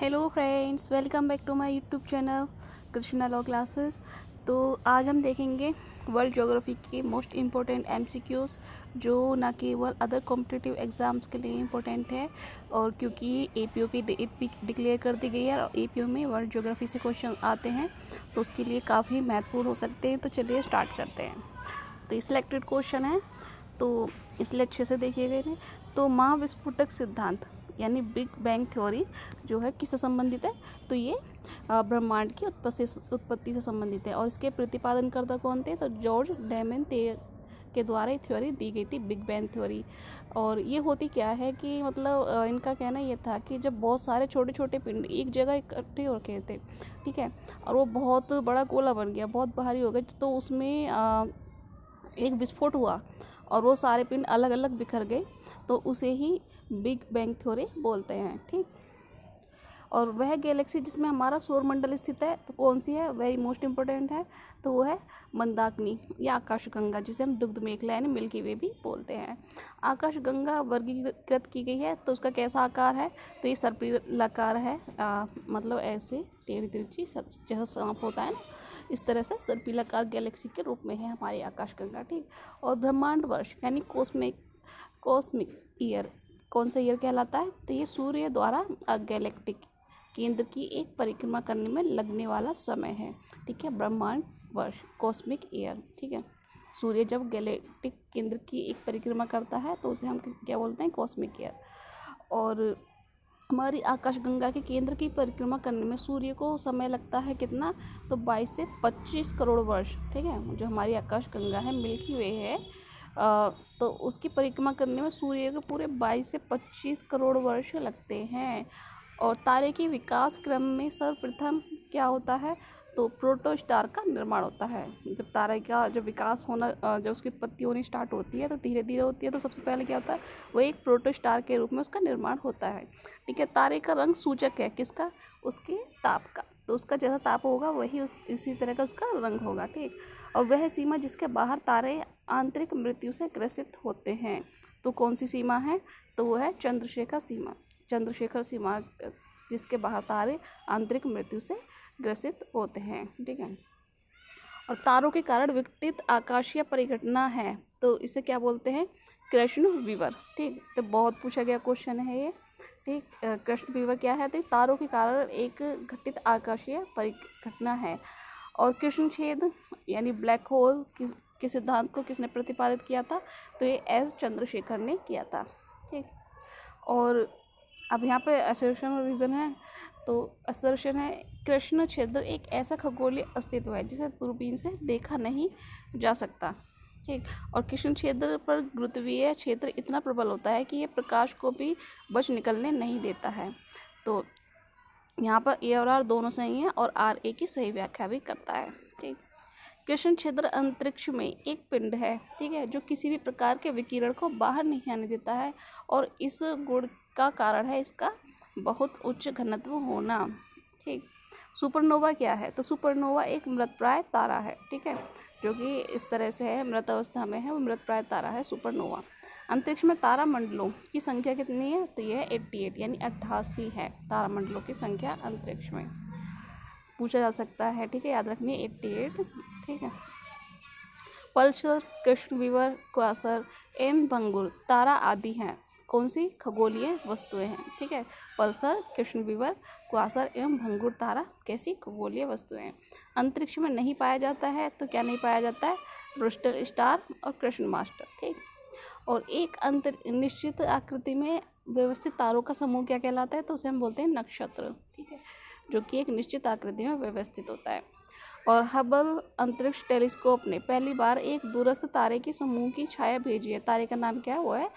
Hello friends, welcome back to my YouTube channel Krishna law classes. तो आज हम देखेंगे वर्ल्ड ज्योग्राफी के मोस्ट इम्पोर्टेंट एमसीक्यूज़ जो ना केवल अदर कॉम्पिटिटिव एग्ज़ाम्स के लिए इम्पोर्टेंट है और क्योंकि एपीओ की डेट भी डिक्लेयर कर दी गई है और एपीओ में वर्ल्ड ज्योग्राफी से क्वेश्चन आते हैं तो उसके लिए काफ़ी महत्वपूर्ण हो सकते हैं। तो चलिए स्टार्ट करते हैं। तो ये सिलेक्टेड क्वेश्चन है, तो इसलिए अच्छे से देखिए गए। तो महाविस्फोटक सिद्धांत यानी बिग बैंग थ्योरी जो है किससे संबंधित है? तो ये ब्रह्मांड की उत्पत्ति से संबंधित है और इसके प्रतिपादनकर्ता कौन थे? तो जॉर्ज डेमन के द्वारा ये थ्योरी दी गई थी, बिग बैंग थ्योरी। और ये होती क्या है कि मतलब इनका कहना ये था कि जब बहुत सारे छोटे छोटे पिंड एक जगह इकट्ठे हो गए थे, ठीक है, और वो बहुत बड़ा गोला बन गया, बहुत भारी हो गया, तो उसमें एक विस्फोट हुआ और वो सारे पिंड अलग अलग बिखर गए, तो उसे ही बिग बैंग थ्योरी बोलते हैं। ठीक, और वह गैलेक्सी जिसमें हमारा सौरमंडल स्थित है तो कौन सी है? वेरी मोस्ट इंपॉर्टेंट है, तो वो है मंदाकिनी या आकाशगंगा, जिसे हम दुग्ध मेखला यानी मिल्की वे भी बोलते हैं। आकाशगंगा वर्गीकृत की गई है तो उसका कैसा आकार है? तो ये सर्पिलाकार है, मतलब ऐसे टेढ़ी तिरछी जैसा सांप होता है ना, इस तरह से सर्पिलाकार गैलेक्सी के रूप में है हमारी आकाशगंगा। ठीक, और ब्रह्मांड वर्ष यानी कॉस्मिक ईयर कौन सा ईयर कहलाता है? तो ये सूर्य द्वारा गैलेक्टिक केंद्र की एक परिक्रमा करने में लगने वाला समय है। ठीक है, ब्रह्मांड वर्ष कॉस्मिक ईयर। ठीक है, सूर्य जब गैलेक्टिक केंद्र की एक परिक्रमा करता है तो उसे हम क्या बोलते हैं? Cosmic year. और हमारी आकाशगंगा के केंद्र की परिक्रमा करने में सूर्य को समय लगता है कितना? तो 22 से 25 करोड़ वर्ष। ठीक है, जो हमारी आकाशगंगा है, मिल्की वे है, तो उसकी परिक्रमा करने में सूर्य को पूरे 22 से 25 करोड़ वर्ष लगते हैं। और तारे के विकास क्रम में सर्वप्रथम क्या होता है? तो प्रोटोस्टार का निर्माण होता है। जब तारे का जब विकास होना, जब उसकी उत्पत्ति होनी स्टार्ट होती है तो धीरे धीरे होती है, तो सबसे पहले क्या होता है? वो एक प्रोटोस्टार के रूप में उसका निर्माण होता है। ठीक है, तारे का रंग सूचक है किसका? उसके ताप का, तो उसका जैसा ताप होगा वही इसी तरह का उसका रंग होगा। ठीक, और वह सीमा जिसके बाहर तारे आंतरिक मृत्यु से ग्रसित होते हैं, तो कौन सी सीमा है? तो वो है चंद्रशेखर सीमा, जिसके बाहर तारे आंतरिक मृत्यु से ग्रसित होते हैं। ठीक है, और तारों के कारण विघटित आकाशीय परिघटना है तो इसे क्या बोलते हैं? कृष्ण विवर। ठीक, तो बहुत पूछा गया क्वेश्चन है ये। ठीक, कृष्ण विवर क्या है? तो तारों के कारण एक घटित आकाशीय परिघटना है। और कृष्ण छेद यानी ब्लैक होल के सिद्धांत को किसने प्रतिपादित किया था? तो ये एस चंद्रशेखर ने किया था। ठीक, और अब यहाँ पे असर्शन और रीज़न है। तो असर्शन है कृष्ण क्षेत्र एक ऐसा खगोलीय अस्तित्व है जिसे दूरबीन से देखा नहीं जा सकता। ठीक, और कृष्ण क्षेत्र पर गुरुत्वीय क्षेत्र इतना प्रबल होता है कि ये प्रकाश को भी बच निकलने नहीं देता है। तो यहाँ पर ए और आर दोनों सही हैं और आर ए की सही व्याख्या भी करता है। ठीक, कृष्ण क्षेत्र अंतरिक्ष में एक पिंड है, ठीक है, जो किसी भी प्रकार के विकिरण को बाहर नहीं आने देता है और इस गुण का कारण है इसका बहुत उच्च घनत्व होना। ठीक, सुपरनोवा क्या है? तो सुपरनोवा एक मृतप्राय तारा है, ठीक है, जो कि इस तरह से है, मृत अवस्था में है, वो मृतप्राय तारा है सुपरनोवा। अंतरिक्ष में तारामंडलों की संख्या कितनी है? तो यह 88 यानी 88 है तारामंडलों की संख्या अंतरिक्ष में, पूछा जा सकता है। ठीक है, याद रखनी 88। ठीक है, पल्सर, कृष्ण विवर, क्वासर एवं भंगुर तारा आदि हैं कौन सी खगोलीय वस्तुएं हैं? ठीक है, पल्सर, कृष्ण विवर, क्वासर एवं भंगुर तारा कैसी खगोलीय वस्तुएं हैं? अंतरिक्ष में नहीं पाया जाता है, तो क्या नहीं पाया जाता है? ब्रिस्टल स्टार और कृष्ण मास्टर। ठीक, और एक निश्चित आकृति में व्यवस्थित तारों का समूह क्या कहलाता है? तो उसे हम बोलते हैं नक्षत्र। ठीक है, जो कि एक निश्चित आकृति में व्यवस्थित होता है। और हबल अंतरिक्ष टेलीस्कोप ने पहली बार एक दूरस्थ तारे के समूह की छाया भेजी है। तारे का नाम क्या है? वो है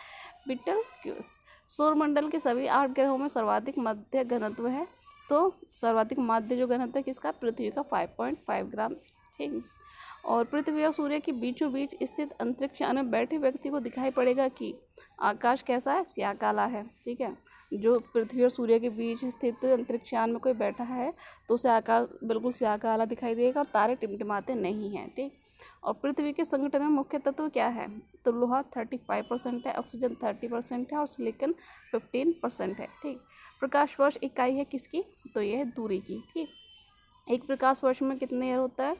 बीटलक्यूस। सौरमंडल के सभी 8 ग्रहों में सर्वाधिक मध्य घनत्व है, तो सर्वाधिक माध्य जो घनत्व है किसका? पृथ्वी का 5.5 ग्राम। ठीक, और पृथ्वी और सूर्य के बीचों बीच स्थित अंतरिक्ष यान में बैठे व्यक्ति को दिखाई पड़ेगा कि आकाश कैसा है? स्याह काला है। ठीक है, जो पृथ्वी और सूर्य के बीच स्थित अंतरिक्ष यान में कोई बैठा है तो उसे आकाश बिल्कुल स्याह काला दिखाई देगा और तारे टिमटिमाते नहीं हैं। ठीक, और पृथ्वी के संगठन में मुख्य तत्व क्या है? तो लोहा 35% है, ऑक्सीजन 30% है और सिलिकॉन 15% है। ठीक, प्रकाश वर्ष इकाई है किसकी? तो ये है दूरी की। ठीक, एक प्रकाश वर्ष में कितने ईयर होता है,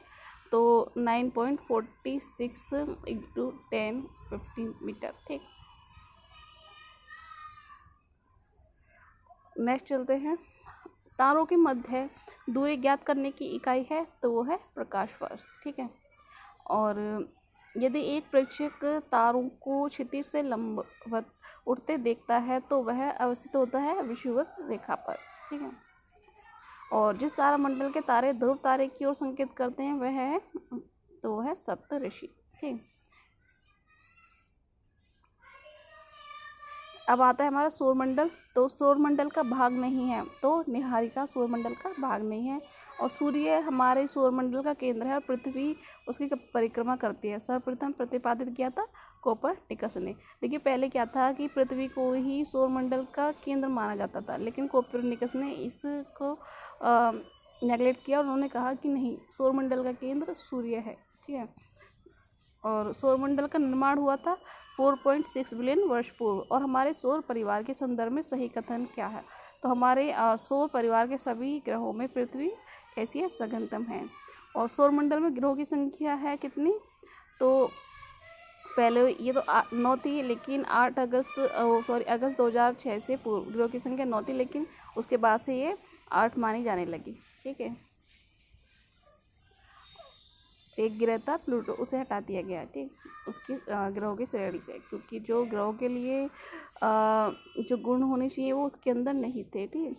तो 9.46 इंटू 1015 मीटर। ठीक, नेक्स्ट चलते हैं। तारों के मध्य दूरी ज्ञात करने की इकाई है तो वो है प्रकाश वर्ष। ठीक है, और यदि एक प्रेक्षक तारों को क्षितिज से लंबवत उड़ते देखता है तो वह अवस्थित होता है विषुवत रेखा पर। ठीक है, और जिस तारामंडल के तारे ध्रुव तारे की ओर संकेत करते हैं वह है, तो वह है सप्तऋषि। ठीक, अब आता है हमारा सौरमंडल। तो सौरमंडल का भाग नहीं है, तो निहारिका सौरमंडल का भाग नहीं है, और सूर्य हमारे सौरमंडल का केंद्र है और पृथ्वी उसकी परिक्रमा करती है। सर्वप्रथम प्रतिपादित किया था कोपरनिकस ने। देखिए पहले क्या था कि पृथ्वी को ही सौरमंडल का केंद्र माना जाता था, लेकिन कोपरनिकस ने इसको नेगलेक्ट किया और उन्होंने कहा कि नहीं, सौरमंडल का केंद्र सूर्य है। ठीक है, और सौरमंडल का निर्माण हुआ था 4.6 बिलियन वर्ष पूर्व। और हमारे सौर परिवार के संदर्भ में सही कथन क्या है, तो हमारे सौर परिवार के सभी ग्रहों में पृथ्वी कैसी है, सघनतम है। और सौरमंडल में ग्रहों की संख्या है कितनी, तो पहले ये तो 9 थी, लेकिन अगस्त 2006 से पूर्व ग्रहों की संख्या 9 थी, लेकिन उसके बाद से ये 8 मानी जाने लगी। ठीक है, एक ग्रह था प्लूटो, उसे हटा दिया गया। ठीक, उसकी ग्रहों की श्रेणी से, क्योंकि जो ग्रहों के लिए जो गुण होने चाहिए वो उसके अंदर नहीं थे। ठीक,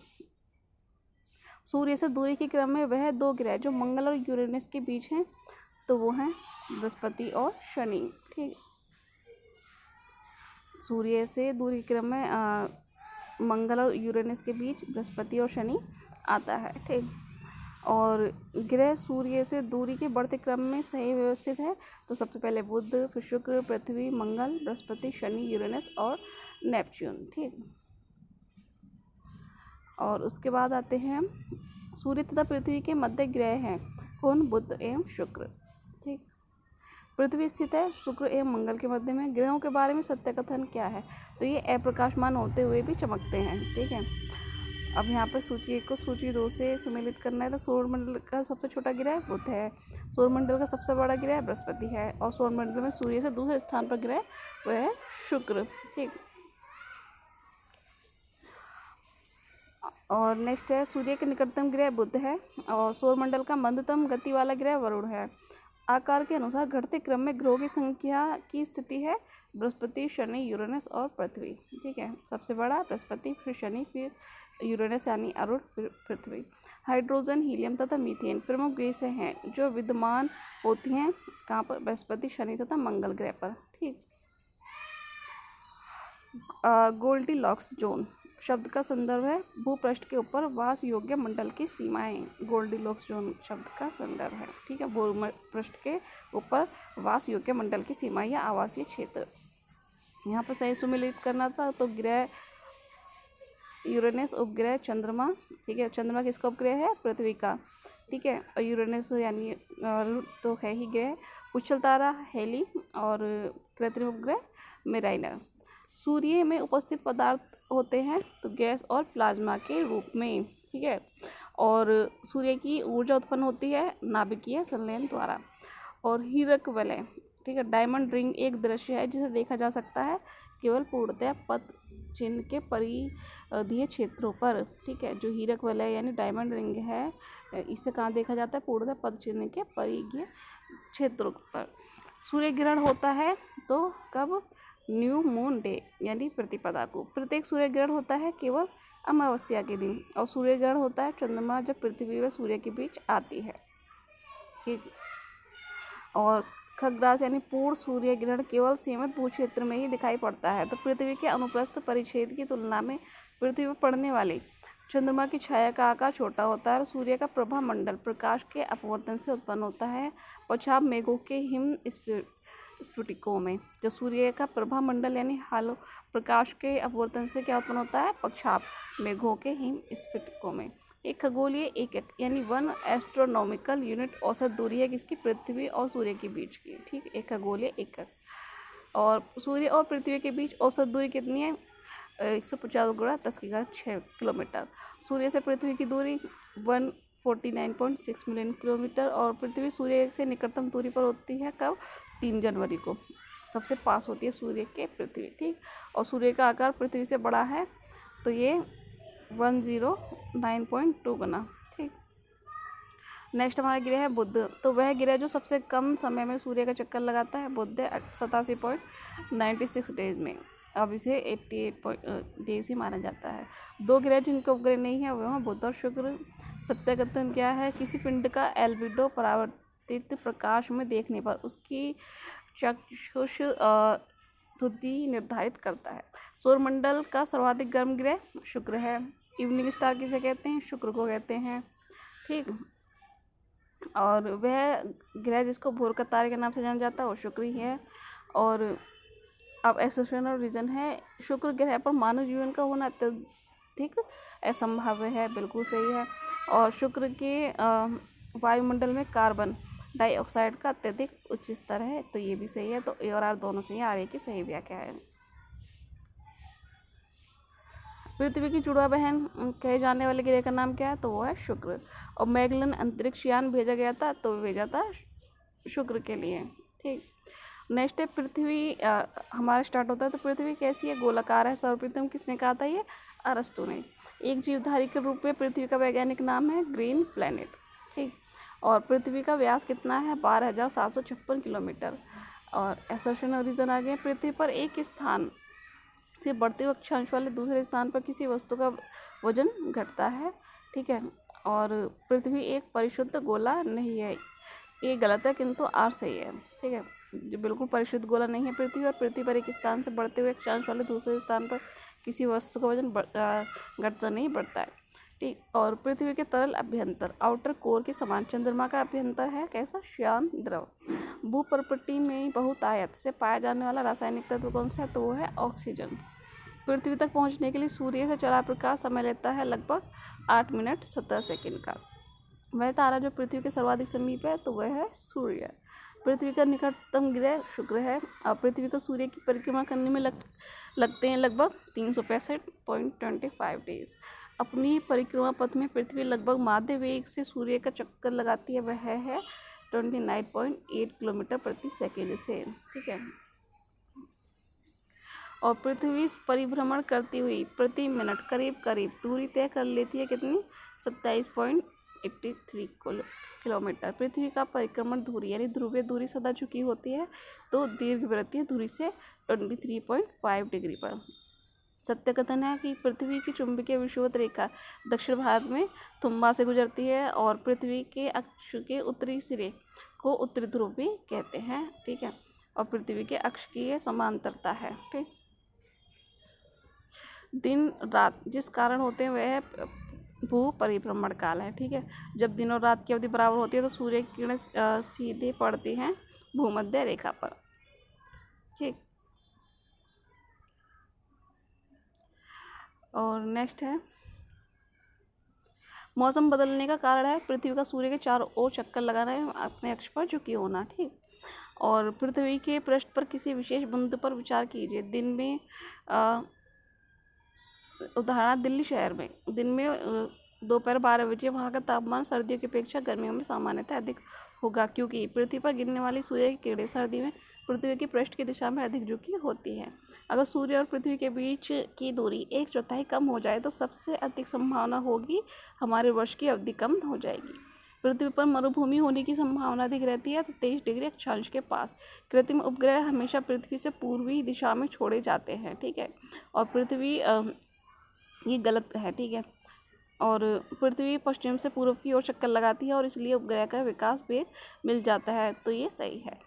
सूर्य से दूरी के क्रम में वह 2 ग्रह जो मंगल और यूरेनस के बीच हैं, तो वो हैं बृहस्पति और शनि। ठीक, सूर्य से दूरी के क्रम में मंगल और यूरेनस के बीच बृहस्पति और शनि आता है। ठीक, और ग्रह सूर्य से दूरी के बढ़ते क्रम में सही व्यवस्थित है, तो सबसे पहले बुध, फिर शुक्र, पृथ्वी, मंगल, बृहस्पति, शनि, यूरेनस और नेपच्यून। ठीक, और उसके बाद आते हैं सूर्य तथा पृथ्वी के मध्य ग्रह हैं कौन, बुध एवं शुक्र। ठीक, पृथ्वी स्थित है शुक्र एवं मंगल के मध्य में। ग्रहों के बारे में सत्य कथन क्या है, तो ये अप्रकाशमान होते हुए भी चमकते हैं। ठीक है, अब यहाँ पर सूची 1 को सूची 2 से सुमेलित करना है। तो सौरमंडल का सबसे छोटा ग्रह बुध है, सौरमंडल का सबसे बड़ा ग्रह बृहस्पति है, और सौरमंडल में सूर्य से दूसरे स्थान पर ग्रह वह है शुक्र। ठीक, और नेक्स्ट है सूर्य के निकटतम ग्रह बुध है, और सौरमंडल का मंदतम गति वाला ग्रह वरुण है। आकार के अनुसार घटते क्रम में ग्रहों की संख्या की स्थिति है बृहस्पति, शनि, यूरेनस और पृथ्वी। ठीक है, सबसे बड़ा बृहस्पति, फिर शनि, फिर यूरेनस यानी अरुण, फिर पृथ्वी। हाइड्रोजन, हीलियम तथा मीथेन प्रमुख गैसें हैं जो विद्यमान होती हैं कहाँ पर, बृहस्पति, शनि तथा मंगल ग्रह पर। ठीक, गोल्डीलॉक्स जोन शब्द का संदर्भ है भूपृष्ठ के ऊपर वास योग्य मंडल की सीमाएं। गोल्डीलॉक्स जोन शब्द का संदर्भ है। ठीक है, भूपृष्ठ के ऊपर वास योग्य मंडल की सीमाएं या आवासीय क्षेत्र। यहाँ पर सही सुमेलित करना था, तो ग्रह यूरेनस उपग्रह चंद्रमा। ठीक है, चंद्रमा किसका उपग्रह है, पृथ्वी का। ठीक है, और यूरेनस यानी तो है ही ग्रह। उछल तारा हेली, और कृत्रिम उपग्रह मेराइनर। सूर्य में उपस्थित पदार्थ होते हैं तो गैस और प्लाज्मा के रूप में। ठीक है, और सूर्य की ऊर्जा उत्पन्न होती है नाभिकीय संलयन द्वारा। और हीरक वलय, ठीक है, डायमंड रिंग एक दृश्य है जिसे देखा जा सकता है केवल पूर्णतः पथ चिन्ह के परिधीय क्षेत्रों पर। ठीक है, जो हीरक वलय यानी डायमंड रिंग है, इसे कहाँ देखा जाता है, पूर्णतः पथ चिन्ह के परिधीय क्षेत्रों पर। सूर्य ग्रहण होता है तो कब, न्यू मून डे यानी प्रतिपदा को। प्रत्येक सूर्य ग्रहण होता है केवल अमावस्या के दिन, और सूर्य ग्रहण होता है चंद्रमा जब पृथ्वी व सूर्य के बीच आती है। ठीक, और खग्रास यानी पूर्ण सूर्य ग्रहण केवल सीमित भूक्षेत्र में ही दिखाई पड़ता है। तो पृथ्वी के अनुप्रस्थ परिच्छेद की तुलना में पृथ्वी पर पड़ने वाले चंद्रमा की छाया का आकार छोटा होता है, और सूर्य का प्रभा मंडल प्रकाश के अपवर्तन से उत्पन्न होता है पश्चात मेघों के हिम स्फटिकों में। जो सूर्य का प्रभा मंडल यानी हालो प्रकाश के अपवर्तन से क्या उत्पन्न होता है, पक्षाप मेघों के हिम स्फटिकों में। एक खगोलीय एकक यानी 1 एस्ट्रोनॉमिकल यूनिट औसत दूरी है किसकी, पृथ्वी और सूर्य के बीच की। ठीक, एक खगोलीय एकक। और सूर्य और पृथ्वी के बीच औसत दूरी कितनी है, 150 गुणा 10⁶ सूर्य से पृथ्वी की दूरी 149.6 मिलियन किलोमीटर। और पृथ्वी सूर्य से निकटतम दूरी पर होती है कब? 3 जनवरी को सबसे पास होती है सूर्य के पृथ्वी, ठीक। और सूर्य का आकार पृथ्वी से बड़ा है तो ये 109.2 गुना, ठीक। नेक्स्ट हमारा ग्रह है बुध। तो वह ग्रह जो सबसे कम समय में सूर्य का चक्कर लगाता है बुध है 87.96 डेज में। अब इसे 88 डेज ही माना जाता है। 2 ग्रह जिनके उपग्रह नहीं है वह हैं बुध और शुक्र। सत्याकथन क्या है? किसी पिंड का एल्बिडो परावर्तित प्रकाश में देखने पर उसकी चक्षुष धुरी निर्धारित करता है। सौरमंडल का सर्वाधिक गर्म ग्रह शुक्र है। इवनिंग स्टार किसे कहते हैं? शुक्र को कहते हैं, ठीक। और वह ग्रह जिसको भोर का तारे के नाम से जाना जाता है वो शुक्र ही है। और अब एसोसिएशन और रीजन है, शुक्र ग्रह पर मानव जीवन का होना अत्यधिक असंभाव्य है, बिल्कुल सही है। और शुक्र के वायुमंडल में कार्बन डाइऑक्साइड का अत्यधिक उच्च स्तर है, तो ये भी सही है। तो ए और आर दोनों सही है, आर ए की सही व्याख्या है। पृथ्वी की जुड़वा बहन कहे जाने वाले ग्रह का नाम क्या है? तो वो है शुक्र। और मैगलन अंतरिक्ष यान भेजा गया था तो भेजा था शुक्र के लिए, ठीक। नेक्स्ट है पृथ्वी हमारा स्टार्ट होता है। तो पृथ्वी कैसी है? गोलाकार है। सर्वप्रथम किसने कहा था? ये अरस्तु ने। एक जीवधारी के रूप में पृथ्वी का वैज्ञानिक नाम है ग्रीन प्लैनेट, ठीक। और पृथ्वी का व्यास कितना है? 12,756 किलोमीटर। और एसर्शन और रीजन आ गए। पृथ्वी पर एक स्थान से बढ़ते हुए अक्षांश वाले दूसरे स्थान पर किसी वस्तु का वजन घटता है, ठीक है। और पृथ्वी एक परिशुद्ध गोला नहीं है, ये गलत है, किंतु आर सही है, ठीक है। जो बिल्कुल परिशुद्ध गोला नहीं है पृथ्वी। और पृथ्वी पर एक स्थान से बढ़ते हुए अक्षांश वाले दूसरे स्थान पर किसी वस्तु का वजन घटता नहीं, बढ़ता है, ठीक। और पृथ्वी के तरल अभ्यंतर आउटर कोर के समान चंद्रमा का अभ्यंतर है कैसा? श्यान द्रव। भूपर्पटी में बहुतायत से पाया जाने वाला रासायनिक तत्व कौन सा है? तो वो है ऑक्सीजन। पृथ्वी तक पहुंचने के लिए सूर्य से चला प्रकाश समय लेता है लगभग 8 मिनट 17 सेकंड का। वह तारा जो पृथ्वी के सर्वाधिक समीप है तो वह है सूर्य। पृथ्वी का निकटतम ग्रह शुक्र है। और पृथ्वी को सूर्य की परिक्रमा करने में लगते हैं लगभग 365.25 डेज। अपनी परिक्रमा पथ में पृथ्वी लगभग माध्य वेग से सूर्य का चक्कर लगाती है, वह है 29.8 किलोमीटर प्रति सेकेंड से, ठीक है। और पृथ्वी परिभ्रमण करती हुई प्रति मिनट करीब करीब दूरी तय कर लेती है कितनी? 27.83 किलोमीटर। पृथ्वी का परिक्रमण धुरी यानी ध्रुवीय दूरी सदा झुकी होती है तो दीर्घवृत्तीय धुरी से 23.5 डिग्री पर। सत्य कथन है कि पृथ्वी की चुंबकीय विषुवत रेखा दक्षिण भारत में तुम्बा से गुजरती है। और पृथ्वी के अक्ष के उत्तरी सिरे को उत्तरी ध्रुव भी कहते हैं, ठीक है। और पृथ्वी के अक्ष की ये समांतरता है, ठीक। दिन रात जिस कारण होते हैं वह भू परिभ्रमण काल है, ठीक है। जब दिन और रात की अवधि बराबर होती है तो सूर्य की किरणें सीधे पड़ती हैं भूमध्य रेखा पर, ठीक। और नेक्स्ट है मौसम बदलने का कारण है पृथ्वी का सूर्य के चारों ओर चक्कर लगाना है अपने अक्ष पर झुकी होना, ठीक। और पृथ्वी के पृष्ठ पर किसी विशेष बिंदु पर विचार कीजिए। दिन में उदाहरण दिल्ली शहर में दिन में दोपहर 12 बजे वहाँ का तापमान सर्दियों की अपेक्षा गर्मियों में सामान्यतः अधिक होगा, क्योंकि पृथ्वी पर गिरने वाली सूर्य की किरणें सर्दी में पृथ्वी की पृष्ठ की दिशा में अधिक झुकी होती है। अगर सूर्य और पृथ्वी के बीच की दूरी 1/4 कम हो जाए तो सबसे अधिक संभावना होगी हमारे वर्ष की अवधि कम हो जाएगी। पृथ्वी पर मरुभूमि होने की संभावना अधिक रहती है तो 23 डिग्री अक्षांश के पास। कृत्रिम उपग्रह हमेशा पृथ्वी से पूर्वी दिशा में छोड़े जाते हैं, ठीक है। और पृथ्वी ये गलत है, ठीक है। और पृथ्वी पश्चिम से पूर्व की ओर चक्कर लगाती है और इसलिए उपग्रह का विकास वेग मिल जाता है, तो ये सही है।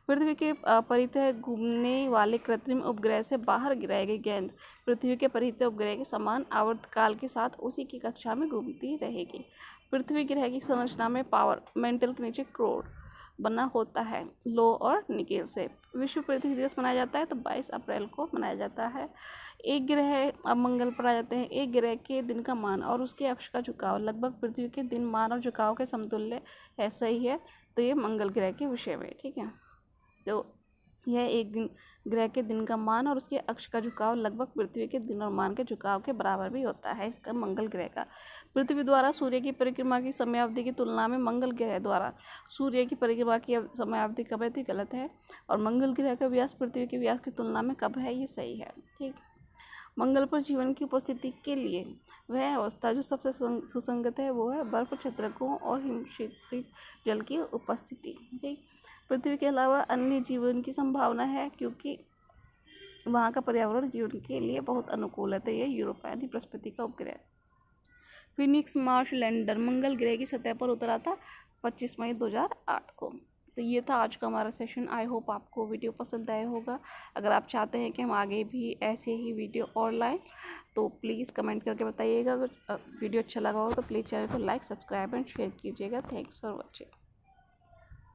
पृथ्वी के परितः घूमने वाले कृत्रिम उपग्रह से बाहर गिराई गई गेंद पृथ्वी के परितः उपग्रह के समान आवर्तकाल के साथ उसी की कक्षा में घूमती रहेगी। पृथ्वी ग्रह की संरचना में पावर मेंटल के नीचे क्रोड बना होता है लो और निकेल से। विश्व पृथ्वी दिवस मनाया जाता है तो 22 अप्रैल को मनाया जाता है। एक ग्रह अब मंगल पर आ जाते हैं। एक ग्रह के दिन का मान और उसके अक्ष का झुकाव लगभग पृथ्वी के दिन मान और झुकाव के समतुल्य है, सही है। तो ये मंगल ग्रह के विषय में, ठीक है। तो यह एक दिन ग्रह के दिन का मान और उसके अक्ष का झुकाव लगभग पृथ्वी के दिन और मान के झुकाव के बराबर भी होता है। इसका मंगल ग्रह का पृथ्वी द्वारा सूर्य की परिक्रमा की समयावधि की तुलना में मंगल ग्रह द्वारा सूर्य की परिक्रमा की समयावधि कब है तो गलत है, और मंगल ग्रह का व्यास पृथ्वी के व्यास की तुलना में कब है ये सही है। ठीक, मंगल पर जीवन की उपस्थिति के लिए वह अवस्था जो सबसे सुसंगत है वो है बर्फ क्षेत्रकों और हिमशीतल जल की उपस्थिति। ठीक, पृथ्वी के अलावा अन्य जीवन की संभावना है क्योंकि वहाँ का पर्यावरण जीवन के लिए बहुत अनुकूल है। तो ये यूरोपा यानी बृहस्पति का उपग्रह। फिनिक्स मार्स लैंडर मंगल ग्रह की सतह पर उतरा था 25 मई 2008 को। तो ये था आज का हमारा सेशन। आई होप आपको वीडियो पसंद आया होगा। अगर आप चाहते हैं कि हम आगे भी ऐसे ही वीडियो और लाएं तो प्लीज़ कमेंट करके बताइएगा। अगर वीडियो अच्छा लगा हो तो प्लीज़ चैनल को लाइक, सब्सक्राइब एंड शेयर कीजिएगा। Thanks for watching.